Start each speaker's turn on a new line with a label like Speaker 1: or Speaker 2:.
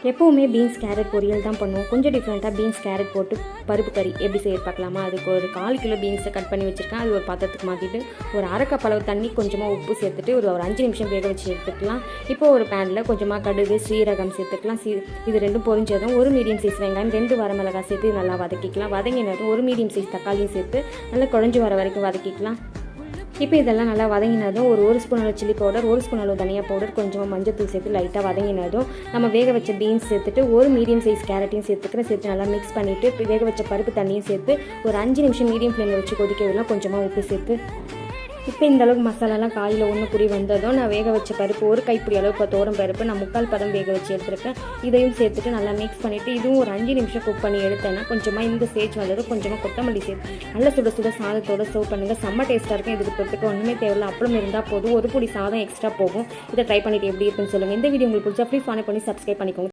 Speaker 1: எப்போவுமே beans carrot பொரியல் தான் பண்ணுவோம். கொஞ்சம் டிஃப்ரெண்ட்டாக பீன்ஸ் கேரட் போட்டு பருப்பு கறி எப்படி செய்ய பார்க்கலாமா? அதுக்கு ஒரு 4 கிலோ பீன்ஸை கட் பண்ணி வச்சுருக்கேன். அது ஒரு பாத்திரத்துக்கு மாற்றிட்டு ஒரு அரை கப் அளவு தண்ணி, கொஞ்சமாக உப்பு சேர்த்துட்டு ஒரு 5 நிமிஷம் வேக வச்சு எடுத்துக்கலாம். இப்போ ஒரு பேனில் கொஞ்சமாக கடுகு, சீரகம் சேர்த்துக்கலாம். இது ரெண்டும் பொரிஞ்சதும் ஒரு மீடியம் சைஸ் வெங்காயம், 2 வரமிளகாய் சேர்த்து நல்லா வதக்கிக்கலாம். வதங்கினதும் ஒரு மீடியம் சைஸ் தக்காளியும் சேர்த்து நல்லா குழஞ்சி வர வரைக்கும் வதக்கிக்கலாம். இப்போ இதெல்லாம் நல்லா வதங்கினதும் ஒரு ஸ்பூன் அளவு சில்லி பவுடர், 1 ஸ்பூன் அளவு தனியா பவுடர், கொஞ்சமாக மஞ்சத்தூள் சேர்த்து லைட்டாக வதங்கினதும் நம்ம வேக வச்ச பீன்ஸ் சேர்த்துட்டு ஒரு மீடியம் சைஸ் கேரட்டையும் சேர்த்து நல்லா மிக்ஸ் பண்ணிவிட்டு வேக வச்ச பருப்பு தண்ணியும் சேர்த்து ஒரு 5 நிமிஷம் மீடியம் ஃப்ளேமில் வச்சு கொதிக்க விடலாம். கொஞ்சமாக உப்பு சேர்த்து இப்போ இந்த அளவுக்கு மசாலாலாம் காயில் ஒன்று புரி வந்ததும் நான் வேக வச்ச பருப்பு ஒரு கைப்பிடி அளவு தோரம் பருப்பு நான் 3/4 பதம் வேக வச்சு எடுத்துருக்கேன். இதையும் சேர்த்துட்டு நல்லா மிக்ஸ் பண்ணிவிட்டு இதுவும் ஒரு 5 நிமிஷம் குக் பண்ணி எடுத்தேன்னா கொஞ்சமாக இந்த ஸ்டேஜ் வந்ததும் கொஞ்சமாக கொத்தமல்லி சேர்த்து நல்லா சுட சுட சாதத்தோடு சர்வ் பண்ணுங்கள். செம்ம டேஸ்ட்டாக இருக்கும். இதுக்கு தொட்டுக்க ஒன்றுமே தேவையில்லை, அப்பளம் இருந்தால் போதும். ஒரு பொடி சாதம் எக்ஸ்ட்ரா போகும். இதை ட்ரை பண்ணிவிட்டு எப்படி இருக்குன்னு சொல்லுங்கள். இந்த வீடியோ உங்களுக்கு பிடிச்சா ப்ளீஸ் ஃபாலோ பண்ணி சப்ஸ்கிரைப் பண்ணிக்கோங்க.